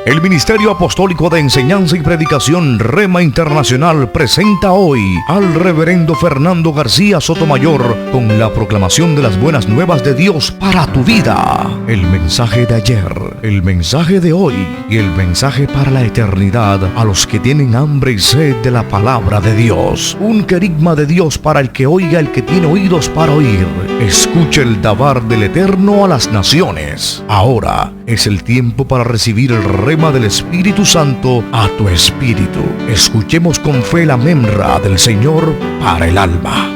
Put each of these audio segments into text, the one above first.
El Ministerio Apostólico de Enseñanza y Predicación Rema Internacional presenta hoy al Reverendo Fernando García Sotomayor con la proclamación de las buenas nuevas de Dios para tu vida. El mensaje de ayer, el mensaje de hoy y el mensaje para la eternidad a los que tienen hambre y sed de la palabra de Dios. Un querigma de Dios para el que oiga, el que tiene oídos para oír. Escuche el dabar del Eterno a las naciones. Ahora es el tiempo para recibir el rema del Espíritu Santo a tu espíritu. Escuchemos con fe la memra del Señor para el alma.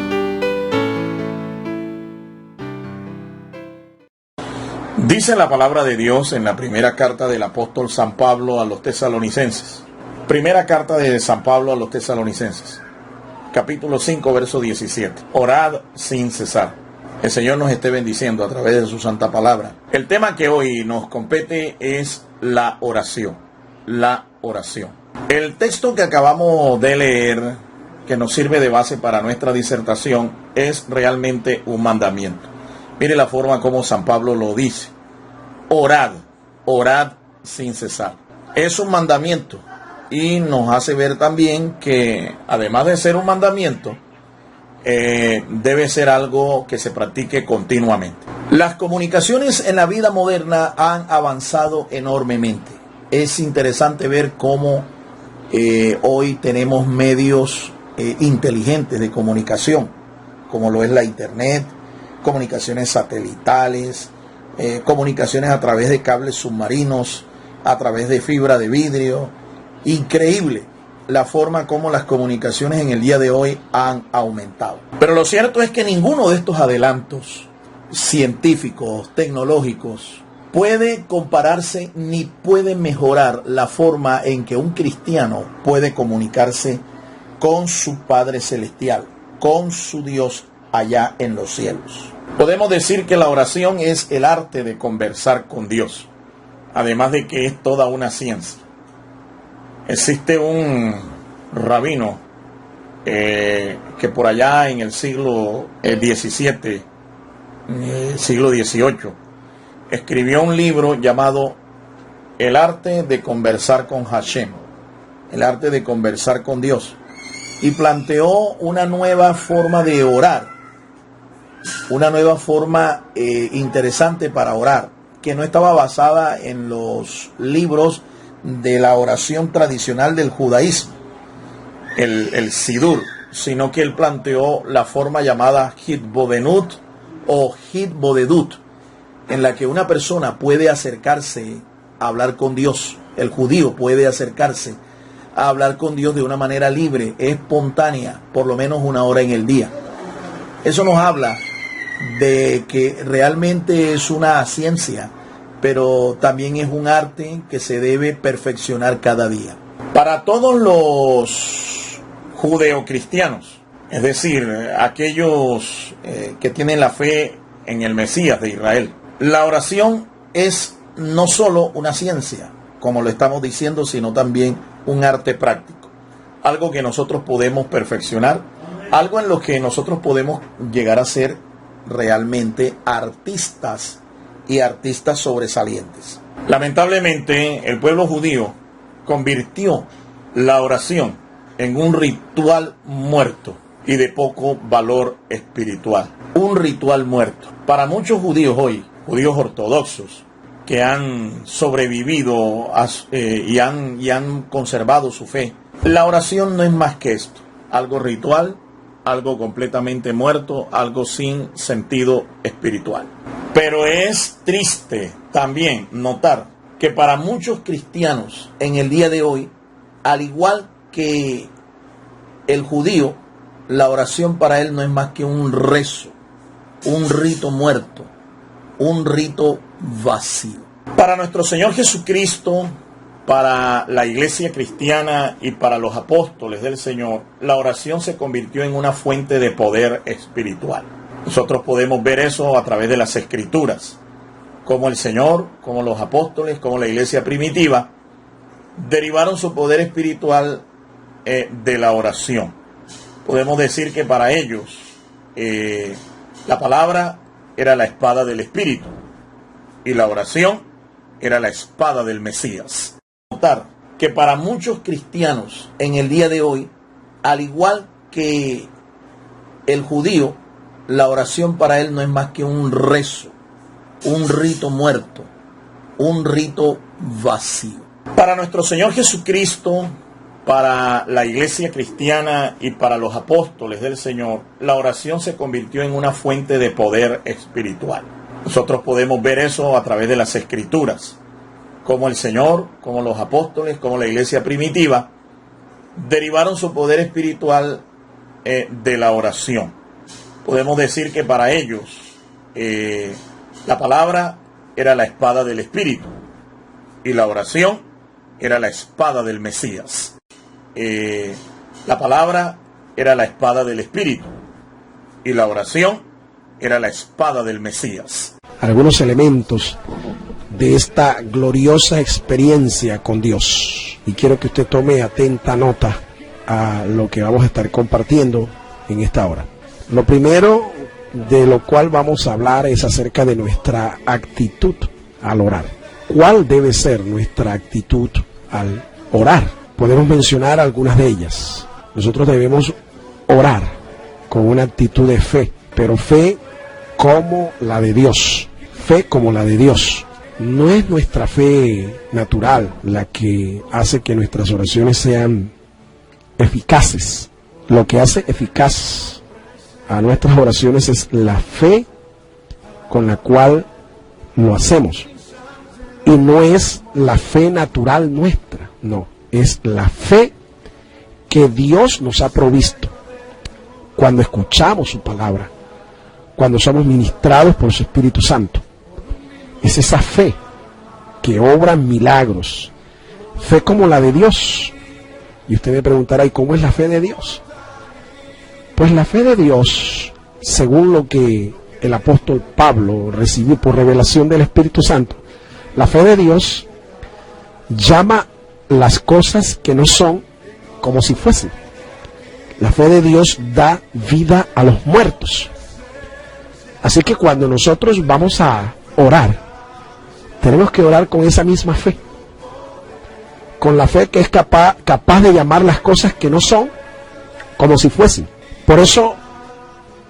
Dice la palabra de Dios en la primera carta del apóstol San Pablo a los tesalonicenses. Primera carta de San Pablo a los tesalonicenses, capítulo 5, verso 17. Orad sin cesar. El Señor nos esté bendiciendo a través de su santa palabra. El tema que hoy nos compete es la oración. La oración. El texto que acabamos de leer, que nos sirve de base para nuestra disertación, es realmente un mandamiento. Mire la forma como San Pablo lo dice. Orad, orad sin cesar. Es un mandamiento y nos hace ver también que además de ser un mandamiento, debe ser algo que se practique continuamente. Las comunicaciones en la vida moderna han avanzado enormemente. Es interesante ver cómo hoy tenemos medios inteligentes de comunicación, como lo es la internet, comunicaciones satelitales, comunicaciones a través de cables submarinos, a través de fibra de vidrio. Increíble la forma como las comunicaciones en el día de hoy han aumentado. Pero lo cierto es que ninguno de estos adelantos científicos, tecnológicos, puede compararse ni puede mejorar la forma en que un cristiano puede comunicarse con su Padre Celestial, con su Dios allá en los cielos. Podemos decir que la oración es el arte de conversar con Dios, además de que es toda una ciencia. Existe un rabino que por allá en el siglo XVII, siglo XVIII, escribió un libro llamado El arte de conversar con Hashem, el arte de conversar con Dios, y planteó una nueva forma de orar, una nueva forma interesante para orar, que no estaba basada en los libros de la oración tradicional del judaísmo, el Sidur, sino que él planteó la forma llamada Hitbodenut o Hitbodedut, en la que una persona puede acercarse a hablar con Dios. El judío puede acercarse a hablar con Dios de una manera libre, espontánea, por lo menos una hora en el día. Eso nos habla de que realmente es una ciencia, pero también es un arte que se debe perfeccionar cada día. Para todos los judeocristianos, es decir, aquellos que tienen la fe en el Mesías de Israel, la oración es no solo una ciencia, como lo estamos diciendo, sino también un arte práctico. Algo que nosotros podemos perfeccionar, algo en lo que nosotros podemos llegar a ser realmente artistas y artistas sobresalientes. Lamentablemente, el pueblo judío convirtió la oración en un ritual muerto y de poco valor espiritual. Un ritual muerto. Para muchos judíos hoy, judíos ortodoxos, que han sobrevivido y han conservado su fe, la oración no es más que esto, algo ritual, algo completamente muerto, algo sin sentido espiritual. Pero es triste también notar que para muchos cristianos en el día de hoy, al igual que el judío, la oración para él no es más que un rezo, un rito muerto, un rito vacío. Para nuestro Señor Jesucristo, para la iglesia cristiana y para los apóstoles del Señor, la oración se convirtió en una fuente de poder espiritual. Nosotros podemos ver eso a través de las Escrituras, como el Señor, como los apóstoles, como la iglesia primitiva, derivaron su poder espiritual de la oración. Podemos decir que para ellos la palabra era la espada del Espíritu y la oración era la espada del Mesías. notar que para muchos cristianos en el día de hoy, al igual que el judío, la oración para él no es más que un rezo, un rito muerto, un rito vacío. Para nuestro Señor Jesucristo, para la iglesia cristiana y para los apóstoles del Señor, la oración se convirtió en una fuente de poder espiritual. Nosotros podemos ver eso a través de las Escrituras, como el Señor, como los apóstoles, como la iglesia primitiva, derivaron su poder espiritual de la oración. Podemos decir que para ellos la palabra era la espada del Espíritu y la oración era la espada del Mesías. La palabra era la espada del Espíritu y la oración era la espada del Mesías. Algunos elementos de esta gloriosa experiencia con Dios. Y quiero que usted tome atenta nota a lo que vamos a estar compartiendo en esta hora. Lo primero de lo cual vamos a hablar es acerca de nuestra actitud al orar. ¿Cuál debe ser nuestra actitud al orar? Podemos mencionar algunas de ellas. Nosotros debemos orar con una actitud de fe, pero fe como la de Dios. Fe como la de Dios. No es nuestra fe natural la que hace que nuestras oraciones sean eficaces. Lo que hace eficaz a nuestras oraciones es la fe con la cual lo hacemos. Y no es la fe natural nuestra, no, es la fe que Dios nos ha provisto cuando escuchamos su palabra, cuando somos ministrados por su Espíritu Santo. Es esa fe que obra milagros, fe como la de Dios. Y usted me preguntará, ¿y cómo es la fe de Dios? Pues la fe de Dios, según lo que el apóstol Pablo recibió por revelación del Espíritu Santo, la fe de Dios llama las cosas que no son como si fuesen. La fe de Dios da vida a los muertos. Así que cuando nosotros vamos a orar, tenemos que orar con esa misma fe. Con la fe que es capaz de llamar las cosas que no son como si fuesen. Por eso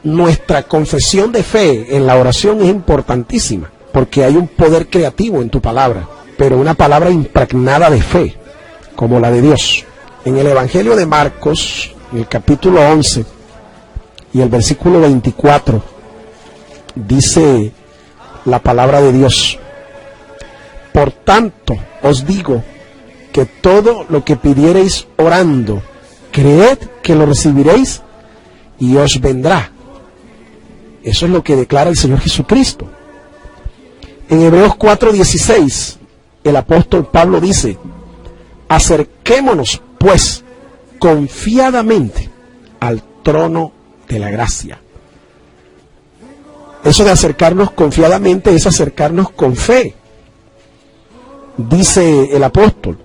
nuestra confesión de fe en la oración es importantísima, porque hay un poder creativo en tu palabra, pero una palabra impregnada de fe, como la de Dios. En el Evangelio de Marcos, en el capítulo 11 y el versículo 24, dice la palabra de Dios: por tanto os digo que todo lo que pidiereis orando, creed que lo recibiréis y os vendrá. Eso es lo que declara el Señor Jesucristo. En Hebreos 4:16, el apóstol Pablo dice: acerquémonos pues confiadamente al trono de la gracia. Eso de acercarnos confiadamente es acercarnos con fe. Dice el apóstol: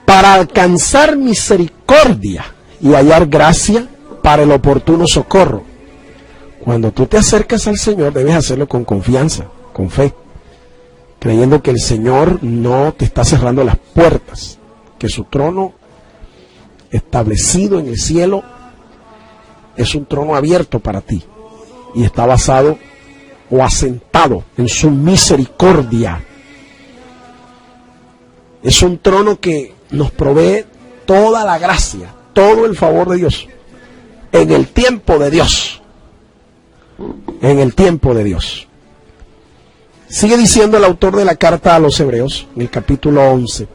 para alcanzar misericordia y hallar gracia para el oportuno socorro. Cuando tú te acercas al Señor, debes hacerlo con confianza, con fe, creyendo que el Señor no te está cerrando las puertas, que su trono establecido en el cielo es un trono abierto para ti y está basado o asentado en su misericordia. Es un trono que nos provee toda la gracia, todo el favor de Dios, en el tiempo de Dios. En el tiempo de Dios. Sigue diciendo el autor de la carta a los Hebreos, en el capítulo 11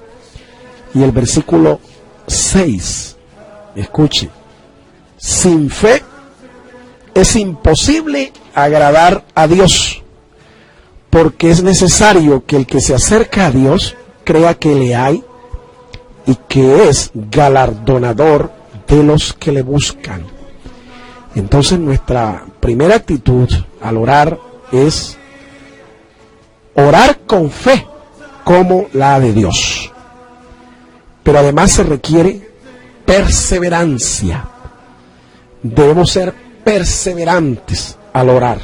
y el versículo 6. Escuche: sin fe es imposible agradar a Dios, porque es necesario que el que se acerca a Dios crea que le hay y que es galardonador de los que le buscan. Entonces nuestra primera actitud al orar es orar con fe como la de Dios. Pero además se requiere perseverancia. Debemos ser perseverantes al orar.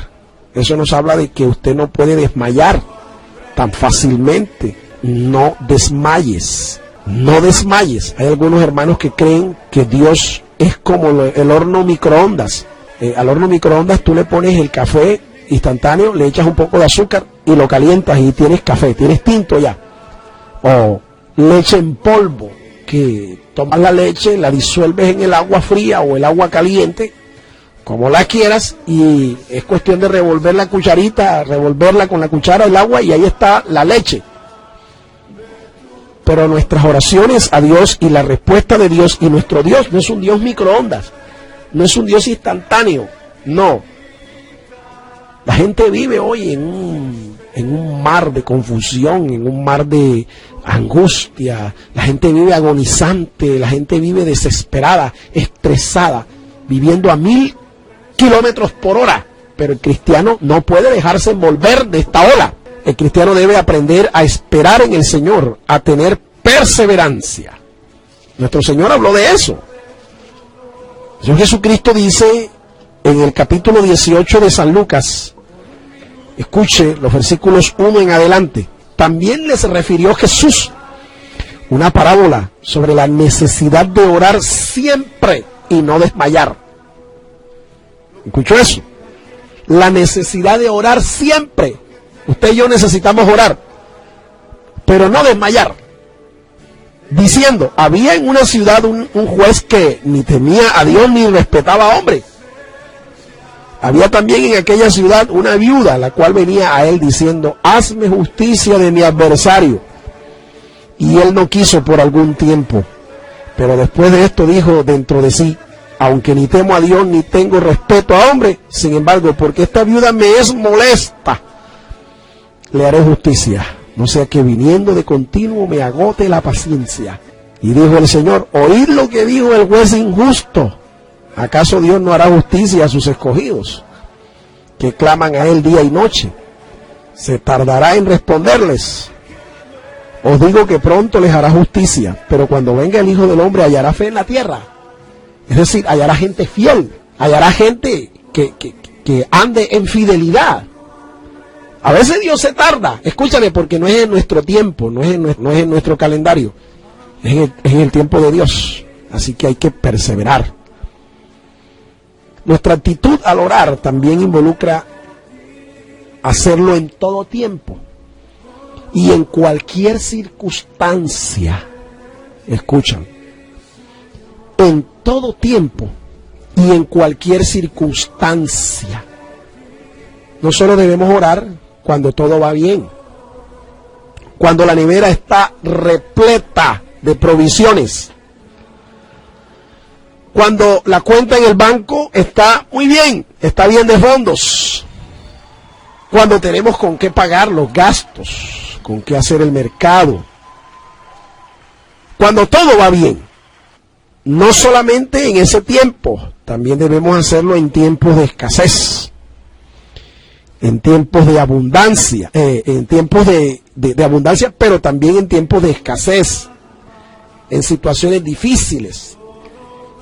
Eso nos habla de que usted no puede desmayar tan fácilmente. No desmayes. No desmayes. Hay algunos hermanos que creen que Dios es como el horno microondas. Al horno microondas tú le pones el café instantáneo, le echas un poco de azúcar y lo calientas y tienes café, tienes tinto ya. O leche en polvo, que tomas la leche, la disuelves en el agua fría o el agua caliente, como la quieras, y es cuestión de revolver la cucharita, revolverla con la cuchara el agua y ahí está la leche. Pero nuestras oraciones a Dios y la respuesta de Dios, y nuestro Dios no es un Dios microondas, no es un Dios instantáneo, no. La gente vive hoy en un mar de confusión, en un mar de angustia. La gente vive agonizante, la gente vive desesperada, estresada, viviendo a 1000 kilómetros por hora. Pero el cristiano no puede dejarse envolver de esta ola. El cristiano debe aprender a esperar en el Señor, a tener perseverancia. Nuestro Señor habló de eso. El Señor Jesucristo dice en el capítulo 18 de San Lucas, escuche los versículos 1 en adelante, también les refirió Jesús una parábola sobre la necesidad de orar siempre y no desmayar. ¿Escuchó eso? La necesidad de orar siempre. Usted y yo necesitamos orar, pero no desmayar. Diciendo, había en una ciudad un juez que ni temía a Dios ni respetaba a hombre. Había también en aquella ciudad una viuda, la cual venía a él diciendo, hazme justicia de mi adversario. Y él no quiso por algún tiempo. Pero después de esto dijo dentro de sí, aunque ni temo a Dios ni tengo respeto a hombre, sin embargo, porque esta viuda me es molesta, le haré justicia, no sea que viniendo de continuo me agote la paciencia. Y dijo el Señor, oíd lo que dijo el juez injusto. ¿Acaso Dios no hará justicia a sus escogidos, que claman a Él día y noche? ¿Se tardará en responderles? Os digo que pronto les hará justicia, pero cuando venga el Hijo del Hombre hallará fe en la tierra. Es decir, hallará gente fiel, hallará gente que ande en fidelidad. A veces Dios se tarda, escúchame, porque no es en nuestro tiempo, no es en nuestro calendario, es en el tiempo de Dios. Así que hay que perseverar. Nuestra actitud al orar también involucra hacerlo en todo tiempo y en cualquier circunstancia. Escuchan, en todo tiempo y en cualquier circunstancia. No solo debemos orar cuando todo va bien, cuando la nevera está repleta de provisiones, cuando la cuenta en el banco está muy bien, está bien de fondos, cuando tenemos con qué pagar los gastos, con qué hacer el mercado, cuando todo va bien. No solamente en ese tiempo, también debemos hacerlo en tiempos de escasez, en tiempos de abundancia, en tiempos de abundancia, pero también en tiempos de escasez, en situaciones difíciles,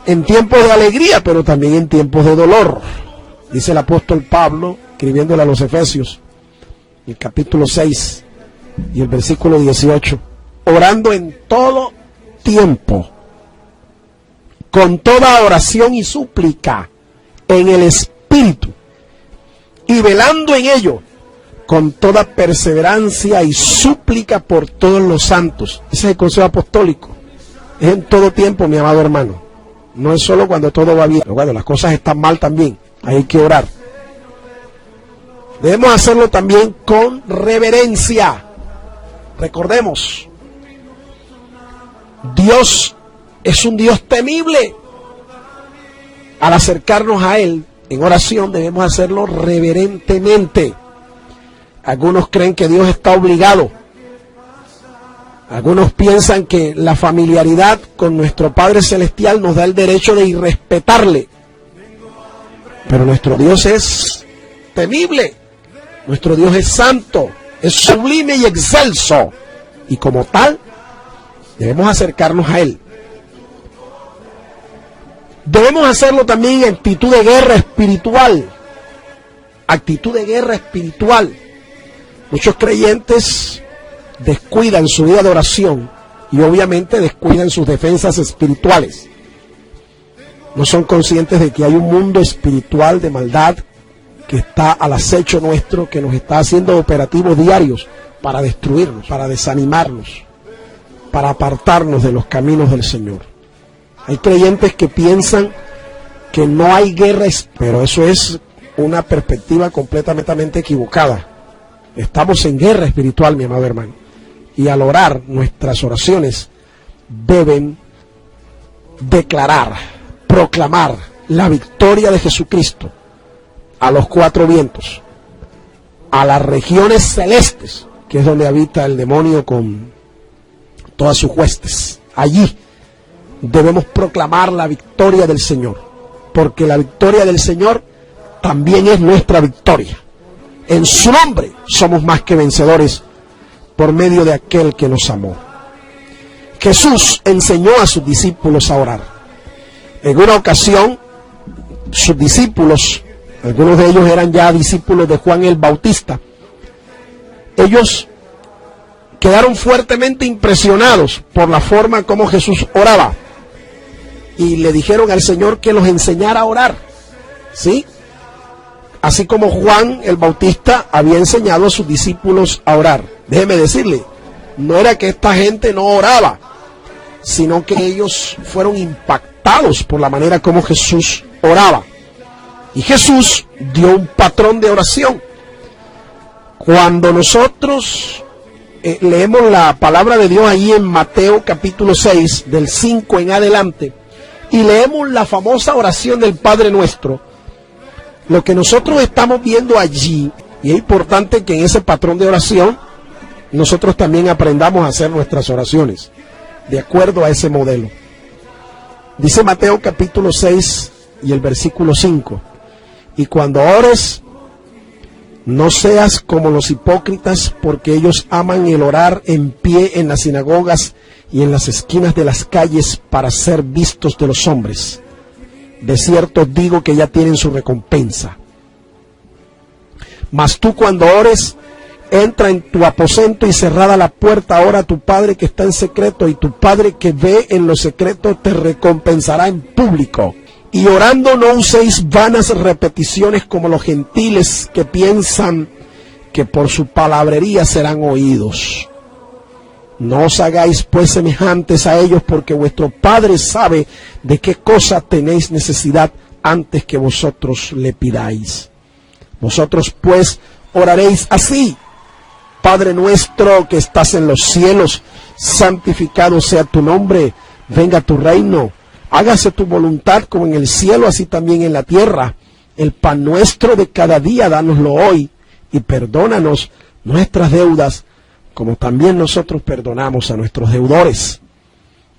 en tiempos de alegría, pero también en tiempos de dolor. Dice el apóstol Pablo, escribiéndole a los Efesios, el capítulo 6 y el versículo 18, orando en todo tiempo, con toda oración y súplica en el Espíritu, y velando en ello con toda perseverancia y súplica por todos los santos. Ese es el consejo apostólico. Es en todo tiempo, mi amado hermano. No es solo cuando todo va bien, pero cuando las cosas están mal también, hay que orar. Debemos hacerlo también con reverencia. Recordemos, Dios es un Dios temible. Al acercarnos a Él en oración debemos hacerlo reverentemente. Algunos creen que Dios está obligado. Algunos piensan que la familiaridad con nuestro Padre Celestial nos da el derecho de irrespetarle. Pero nuestro Dios es temible. Nuestro Dios es santo, es sublime y excelso. Y como tal, debemos acercarnos a Él. Debemos hacerlo también en actitud de guerra espiritual. Actitud de guerra espiritual. Muchos creyentes descuidan su vida de oración y obviamente descuidan sus defensas espirituales. No son conscientes de que hay un mundo espiritual de maldad que está al acecho nuestro, que nos está haciendo operativos diarios para destruirnos, para desanimarnos, para apartarnos de los caminos del Señor. Hay creyentes que piensan que no hay guerra, pero eso es una perspectiva completamente equivocada. Estamos en guerra espiritual, mi amado hermano, y al orar, nuestras oraciones deben declarar, proclamar la victoria de Jesucristo a los cuatro vientos, a las regiones celestes, que es donde habita el demonio con todas sus huestes. Allí debemos proclamar la victoria del Señor, porque la victoria del Señor también es nuestra victoria. En su nombre somos más que vencedores por medio de aquel que nos amó. Jesús enseñó a sus discípulos a orar. En una ocasión, sus discípulos, algunos de ellos eran ya discípulos de Juan el Bautista, ellos quedaron fuertemente impresionados por la forma como Jesús oraba y le dijeron al Señor que los enseñara a orar, ¿sí? Así como Juan el Bautista había enseñado a sus discípulos a orar. Déjeme decirle, no era que esta gente no oraba, sino que ellos fueron impactados por la manera como Jesús oraba. Y Jesús dio un patrón de oración. Cuando nosotros leemos la palabra de Dios ahí en Mateo capítulo 6, del 5 en adelante, y leemos la famosa oración del Padre Nuestro, lo que nosotros estamos viendo allí, y es importante que en ese patrón de oración nosotros también aprendamos a hacer nuestras oraciones de acuerdo a ese modelo. Dice Mateo capítulo 6 y el versículo 5: y cuando ores, no seas como los hipócritas, porque ellos aman el orar en pie en las sinagogas y en las esquinas de las calles para ser vistos de los hombres. De cierto os digo que ya tienen su recompensa. Mas tú, cuando ores, entra en tu aposento y cerrada la puerta, ora a tu Padre que está en secreto, y tu Padre que ve en lo secreto te recompensará en público. Y orando no uséis vanas repeticiones como los gentiles, que piensan que por su palabrería serán oídos. No os hagáis pues semejantes a ellos, porque vuestro Padre sabe de qué cosa tenéis necesidad antes que vosotros le pidáis. Vosotros pues oraréis así: Padre nuestro que estás en los cielos, santificado sea tu nombre, venga tu reino, hágase tu voluntad como en el cielo, así también en la tierra. El pan nuestro de cada día, dánoslo hoy, y perdónanos nuestras deudas, como también nosotros perdonamos a nuestros deudores.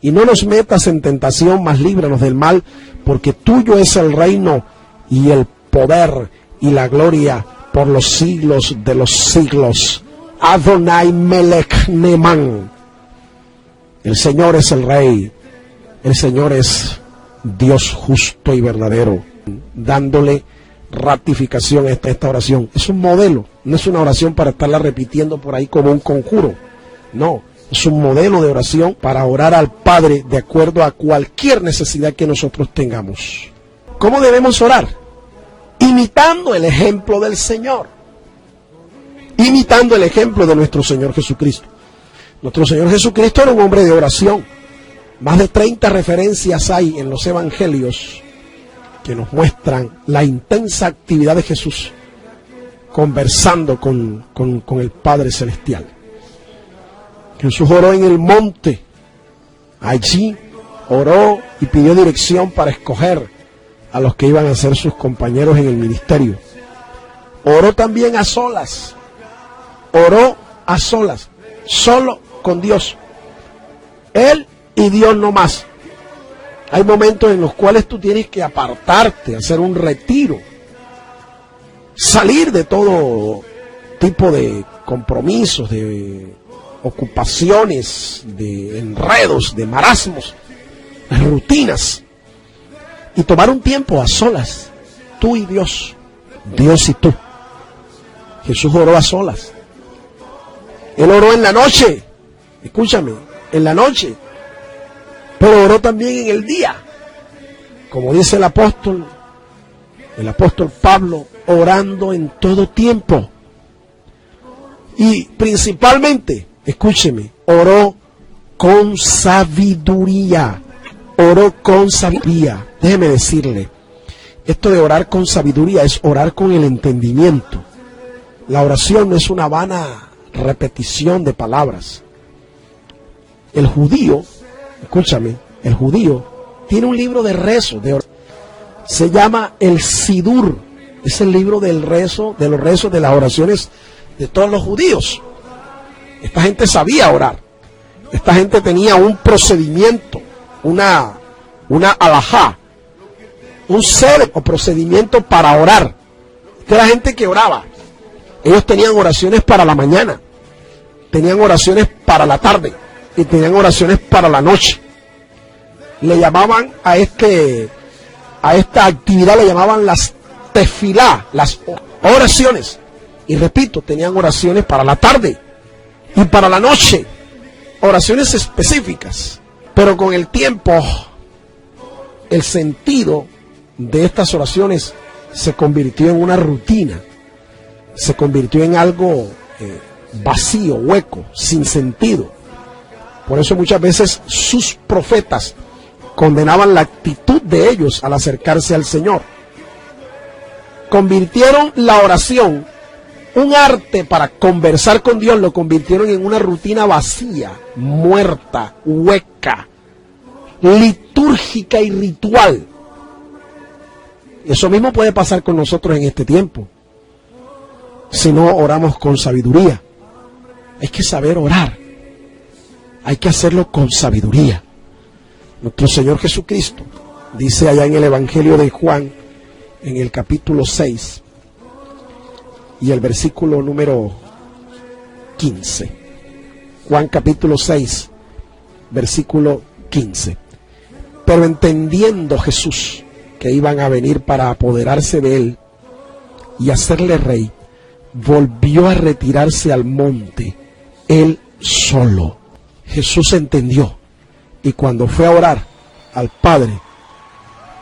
Y no nos metas en tentación, mas líbranos del mal, porque tuyo es el reino, y el poder, y la gloria, por los siglos de los siglos. Adonai Melech Neman. El Señor es el Rey. El Señor es Dios justo y verdadero, dándole ratificación a esta oración. Es un modelo, no es una oración para estarla repitiendo por ahí como un conjuro. No, es un modelo de oración para orar al Padre de acuerdo a cualquier necesidad que nosotros tengamos. ¿Cómo debemos orar? Imitando el ejemplo del Señor. Imitando el ejemplo de nuestro Señor Jesucristo. Nuestro Señor Jesucristo era un hombre de oración. Más de 30 referencias hay en los evangelios que nos muestran la intensa actividad de Jesús conversando con el Padre Celestial. Jesús oró en el monte. Allí oró y pidió dirección para escoger a los que iban a ser sus compañeros en el ministerio. Oró también a solas. Oró a solas, solo con Dios. Él y Dios no más. Hay momentos en los cuales tú tienes que apartarte, hacer un retiro, salir de todo tipo de compromisos, de ocupaciones, de enredos, de marasmos, de rutinas, y tomar un tiempo a solas, tú y Dios, Dios y tú. Jesús oró a solas. Él oró en la noche, escúchame, en la noche, pero oró también en el día. Como dice el apóstol Pablo, orando en todo tiempo. Y principalmente, escúcheme, oró con sabiduría. Oró con sabiduría. Déjeme decirle, esto de orar con sabiduría es orar con el entendimiento. La oración no es una vana repetición de palabras. El judío, escúchame, el judío tiene un libro de rezo, se llama el Sidur. Es el libro del rezo, de los rezos, de las oraciones de todos los judíos. Esta gente sabía orar. Esta gente tenía un procedimiento, una alajá, un ser o procedimiento para orar. Esta era gente que oraba. Ellos tenían oraciones para la mañana, tenían oraciones para la tarde y tenían oraciones para la noche. Le llamaban a esta actividad, le llamaban las tefilá, las oraciones. Y repito, tenían oraciones para la tarde y para la noche, oraciones específicas. Pero con el tiempo, el sentido de estas oraciones se convirtió en una rutina, se convirtió en algo vacío, hueco, sin sentido. Por eso muchas veces sus profetas condenaban la actitud de ellos al acercarse al Señor. Convirtieron la oración, un arte para conversar con Dios, lo convirtieron en una rutina vacía, muerta, hueca, litúrgica y ritual. Eso mismo puede pasar con nosotros en este tiempo, si no oramos con sabiduría. Hay que saber orar, hay que hacerlo con sabiduría. Nuestro Señor Jesucristo dice allá en el Evangelio de Juan, en el capítulo 6 y el versículo número 15. Juan capítulo 6, versículo 15. Pero entendiendo Jesús que iban a venir para apoderarse de él y hacerle rey, volvió a retirarse al monte, él solo. Jesús entendió, y cuando fue a orar al Padre,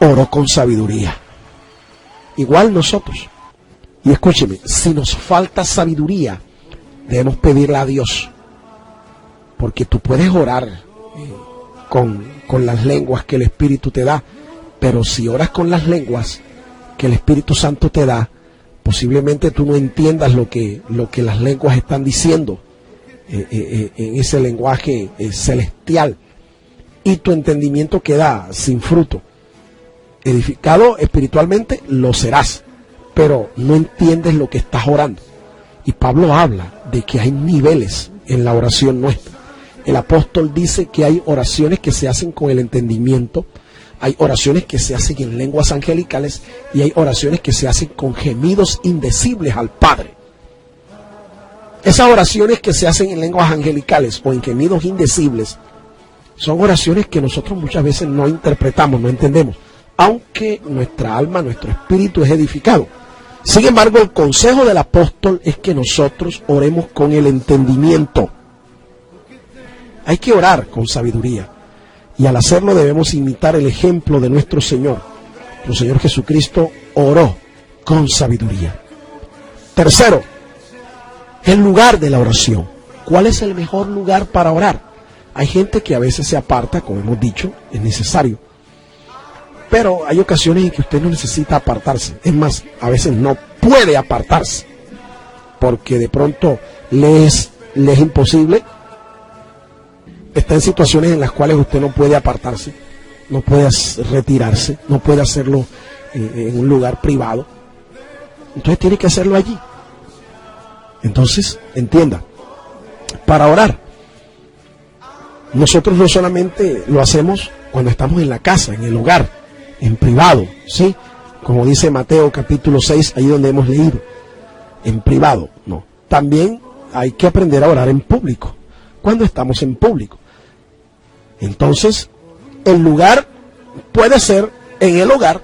oró con sabiduría. Igual nosotros. Y escúcheme, si nos falta sabiduría, debemos pedirla a Dios. Porque tú puedes orar con las lenguas que el Espíritu te da, pero si oras con las lenguas que el Espíritu Santo te da, posiblemente tú no entiendas lo que las lenguas están diciendo en ese lenguaje celestial, y tu entendimiento queda sin fruto. Edificado espiritualmente lo serás, pero no entiendes lo que estás orando. Y Pablo habla de que hay niveles en la oración nuestra. El apóstol dice que hay oraciones que se hacen con el entendimiento, hay oraciones que se hacen en lenguas angelicales y hay oraciones que se hacen con gemidos indecibles al Padre. Esas oraciones que se hacen en lenguas angelicales o en gemidos indecibles son oraciones que nosotros muchas veces no interpretamos, no entendemos, aunque nuestra alma, nuestro espíritu es edificado. Sin embargo, el consejo del apóstol es que nosotros oremos con el entendimiento. Hay que orar con sabiduría, y al hacerlo debemos imitar el ejemplo de nuestro Señor. Nuestro Señor Jesucristo oró con sabiduría. Tercero, el lugar de la oración. ¿Cuál es el mejor lugar para orar? Hay gente que a veces se aparta, como hemos dicho, es necesario. Pero hay ocasiones en que usted no necesita apartarse. Es más, a veces no puede apartarse, porque de pronto le es imposible. Está en situaciones en las cuales usted no puede apartarse, no puede retirarse, no puede hacerlo en un lugar privado. Entonces tiene que hacerlo allí. Entonces, entienda, para orar, nosotros no solamente lo hacemos cuando estamos en la casa, en el hogar, en privado, ¿sí? Como dice Mateo capítulo 6, ahí donde hemos leído, en privado, no. También hay que aprender a orar en público, cuando estamos en público. Entonces, el lugar puede ser en el hogar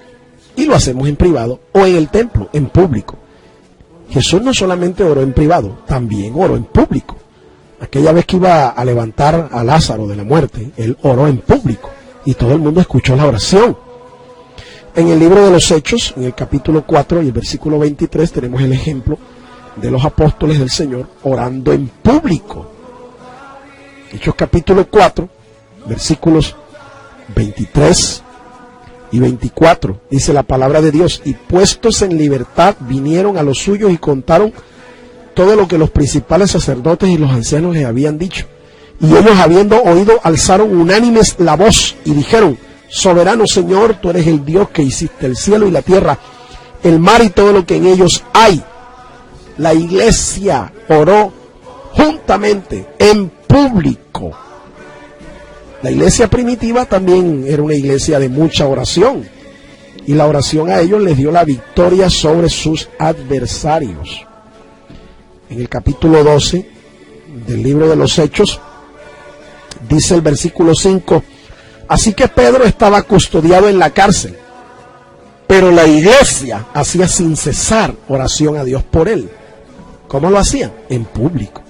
y lo hacemos en privado, o en el templo, en público. Jesús no solamente oró en privado, también oró en público. Aquella vez que iba a levantar a Lázaro de la muerte, él oró en público y todo el mundo escuchó la oración. En el libro de los Hechos, en el capítulo 4 y el versículo 23, tenemos el ejemplo de los apóstoles del Señor orando en público. Hechos capítulo 4, versículos 23 y 24, dice la palabra de Dios: y puestos en libertad vinieron a los suyos y contaron todo lo que los principales sacerdotes y los ancianos les habían dicho. Y ellos, habiendo oído, alzaron unánimes la voz y dijeron: soberano Señor, tú eres el Dios que hiciste el cielo y la tierra, el mar y todo lo que en ellos hay. La iglesia oró juntamente en público. La iglesia primitiva también era una iglesia de mucha oración, y la oración a ellos les dio la victoria sobre sus adversarios. En el capítulo 12 del libro de los Hechos, dice el versículo 5: así que Pedro estaba custodiado en la cárcel, pero la iglesia hacía sin cesar oración a Dios por él. ¿Cómo lo hacían? En público,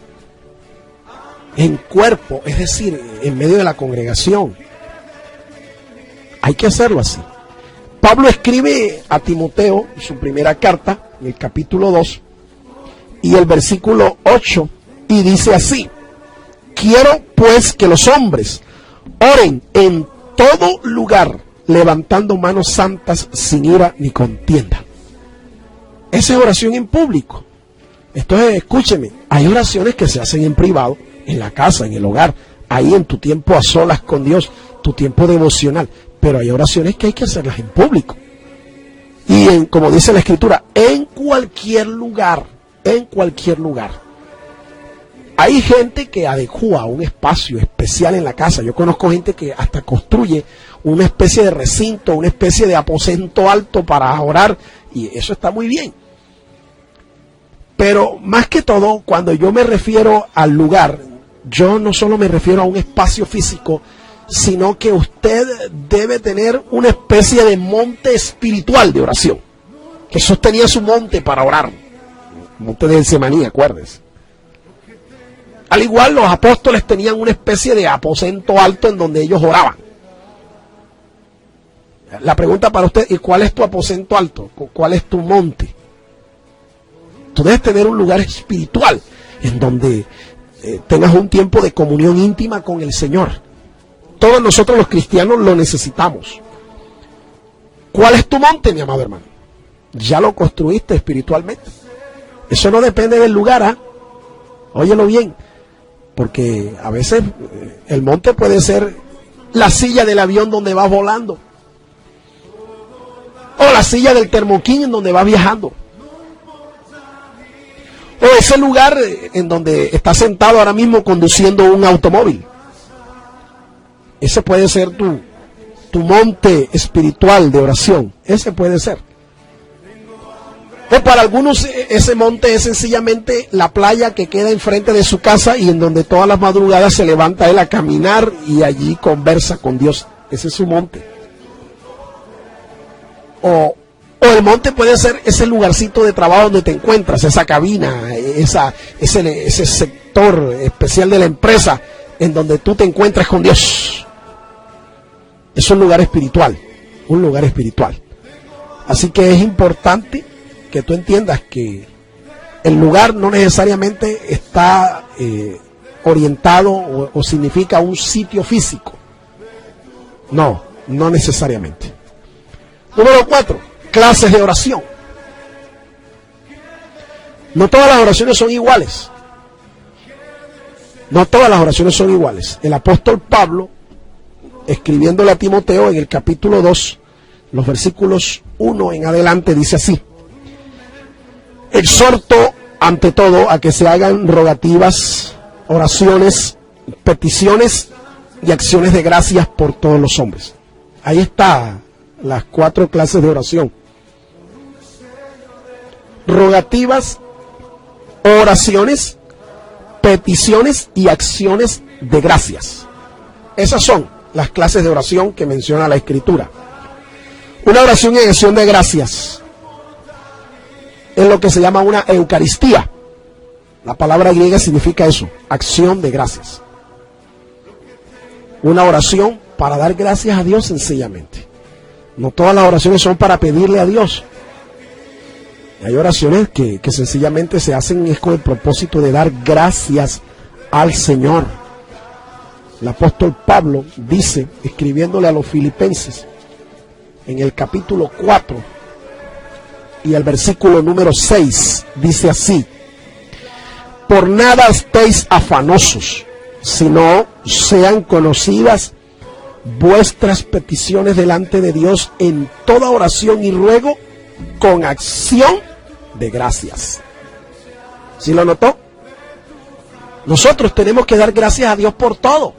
en cuerpo, es decir, en medio de la congregación. Hay que hacerlo así. Pablo escribe a Timoteo su primera carta, en el capítulo 2 y el versículo 8, y dice así: quiero pues que los hombres oren en todo lugar, levantando manos santas sin ira ni contienda. Esa es oración en público. Entonces, escúcheme, hay oraciones que se hacen en privado, en la casa, en el hogar, ahí en tu tiempo a solas con Dios, tu tiempo devocional, pero hay oraciones que hay que hacerlas en público. Y como dice la Escritura, en cualquier lugar, en cualquier lugar. Hay gente que adecúa un espacio especial en la casa. Yo conozco gente que hasta construye una especie de recinto, una especie de aposento alto para orar, y eso está muy bien. Pero más que todo, cuando yo me refiero al lugar, yo no solo me refiero a un espacio físico, sino que usted debe tener una especie de monte espiritual de oración. Jesús tenía su monte para orar, monte de Getsemaní, acuérdense. Al igual, los apóstoles tenían una especie de aposento alto en donde ellos oraban. La pregunta para usted: ¿y cuál es tu aposento alto? ¿Cuál es tu monte? Tú debes tener un lugar espiritual en donde tengas un tiempo de comunión íntima con el Señor. Todos nosotros los cristianos lo necesitamos. ¿Cuál es tu monte, mi amado hermano? Ya lo construiste espiritualmente. Eso no depende del lugar, ¿ah? Óyelo bien, porque a veces el monte puede ser la silla del avión donde vas volando, o la silla del termoquín en donde vas viajando, o ese lugar en donde estás sentado ahora mismo conduciendo un automóvil. Ese puede ser tu monte espiritual de oración. Ese puede ser. O para algunos ese monte es sencillamente la playa que queda enfrente de su casa y en donde todas las madrugadas se levanta él a caminar y allí conversa con Dios. Ese es su monte. O el monte puede ser ese lugarcito de trabajo donde te encuentras, esa cabina, ese sector especial de la empresa en donde tú te encuentras con Dios. Es un lugar espiritual, un lugar espiritual. Así que es importante que tú entiendas que el lugar no necesariamente está orientado o significa un sitio físico. No, no necesariamente. Número 4, clases de oración. No todas las oraciones son iguales. No todas las oraciones son iguales. El apóstol Pablo, escribiéndole a Timoteo en el capítulo 2, los versículos 1 en adelante, dice así: exhorto ante todo a que se hagan rogativas, oraciones, peticiones y acciones de gracias por todos los hombres. Ahí está las 4 clases de oración: rogativas, oraciones, peticiones y acciones de gracias. Esas son las clases de oración que menciona la Escritura. Una oración en acción de gracias es lo que se llama una Eucaristía. La palabra griega significa eso, acción de gracias. Una oración para dar gracias a Dios sencillamente. No todas las oraciones son para pedirle a Dios. Hay oraciones que sencillamente se hacen es con el propósito de dar gracias al Señor. El apóstol Pablo dice, escribiéndole a los filipenses, en el capítulo 4 y el versículo número 6, dice así: por nada estéis afanosos, sino sean conocidas vuestras peticiones delante de Dios en toda oración y ruego con acción de gracias. ¿Sí lo notó? Nosotros tenemos que dar gracias a Dios por todo.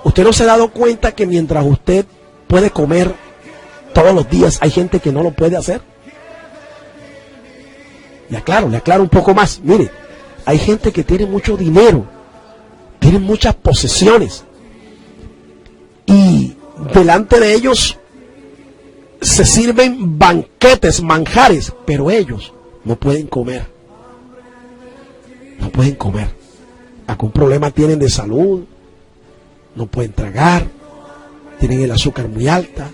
¿Usted no se ha dado cuenta que mientras usted puede comer todos los días, hay gente que no lo puede hacer? Le aclaro un poco más. Mire, hay gente que tiene mucho dinero, tiene muchas posesiones, y delante de ellos se sirven banquetes, manjares, pero ellos no pueden comer. No pueden comer. Algún problema tienen de salud, no pueden tragar, tienen el azúcar muy alta,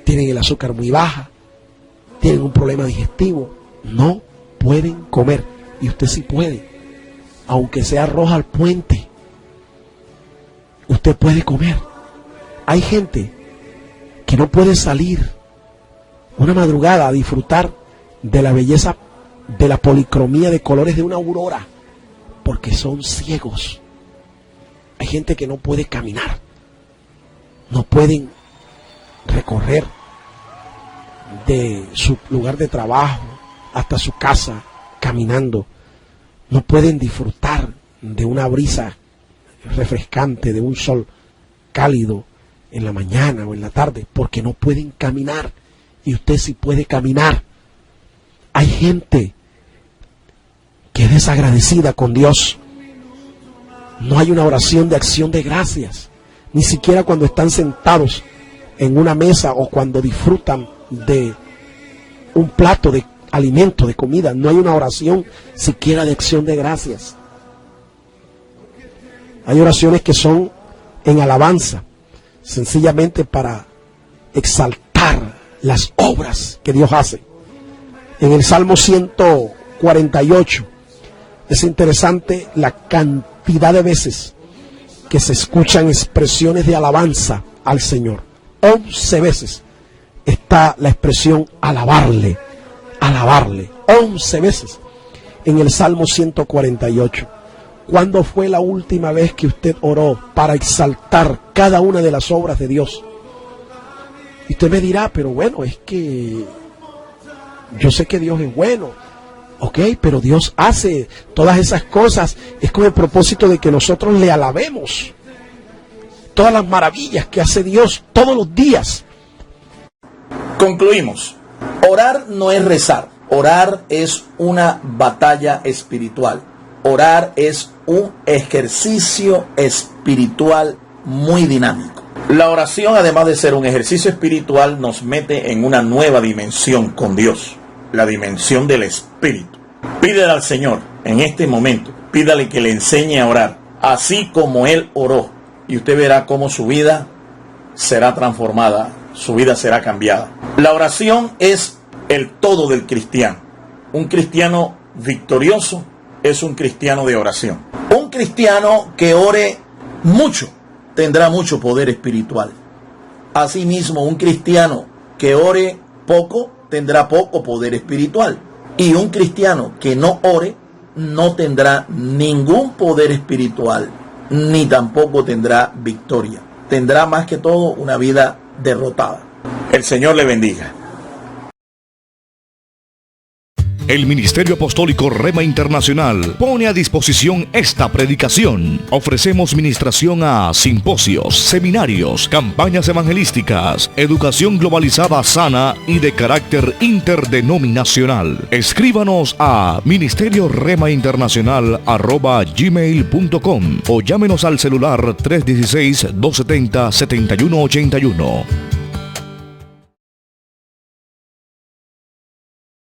tienen el azúcar muy baja, tienen un problema digestivo, no pueden comer. Y usted sí puede, aunque sea arroz al puente, usted puede comer. Hay gente que no puede salir una madrugada a disfrutar de la belleza, de la policromía de colores de una aurora, porque son ciegos. Hay gente que no puede caminar, no pueden recorrer de su lugar de trabajo hasta su casa caminando, no pueden disfrutar de una brisa refrescante, de un sol cálido en la mañana o en la tarde, porque no pueden caminar. Y usted sí puede caminar. Hay gente que es desagradecida con Dios. No hay una oración de acción de gracias, ni siquiera cuando están sentados en una mesa o cuando disfrutan de un plato de alimento, de comida. No hay una oración siquiera de acción de gracias. Hay oraciones que son en alabanza, sencillamente para exaltar las obras que Dios hace. En el Salmo 148 es interesante la cantidad de veces que se escuchan expresiones de alabanza al Señor. 11 veces está la expresión alabarle, alabarle. 11 veces en el Salmo 148. ¿Cuándo fue la última vez que usted oró para exaltar cada una de las obras de Dios? Y usted me dirá, pero bueno, es que yo sé que Dios es bueno. Ok, pero Dios hace todas esas cosas, es con el propósito de que nosotros le alabemos. Todas las maravillas que hace Dios todos los días. Concluimos. Orar no es rezar. Orar es una batalla espiritual. Orar es un ejercicio espiritual muy dinámico. La oración, además de ser un ejercicio espiritual, nos mete en una nueva dimensión con Dios, la dimensión del espíritu. Pídele al Señor en este momento, pídale que le enseñe a orar, así como Él oró, y usted verá cómo su vida será transformada, su vida será cambiada. La oración es el todo del cristiano. Un cristiano victorioso es un cristiano de oración. Un cristiano que ore mucho tendrá mucho poder espiritual. Asimismo, un cristiano que ore poco tendrá poco poder espiritual. Y un cristiano que no ore no tendrá ningún poder espiritual, ni tampoco tendrá victoria. Tendrá más que todo una vida derrotada. El Señor le bendiga. El Ministerio Apostólico Rema Internacional pone a disposición esta predicación. Ofrecemos ministración a simposios, seminarios, campañas evangelísticas, educación globalizada sana y de carácter interdenominacional. Escríbanos a ministerioremainternacional@gmail.com o llámenos al celular 316-270-7181.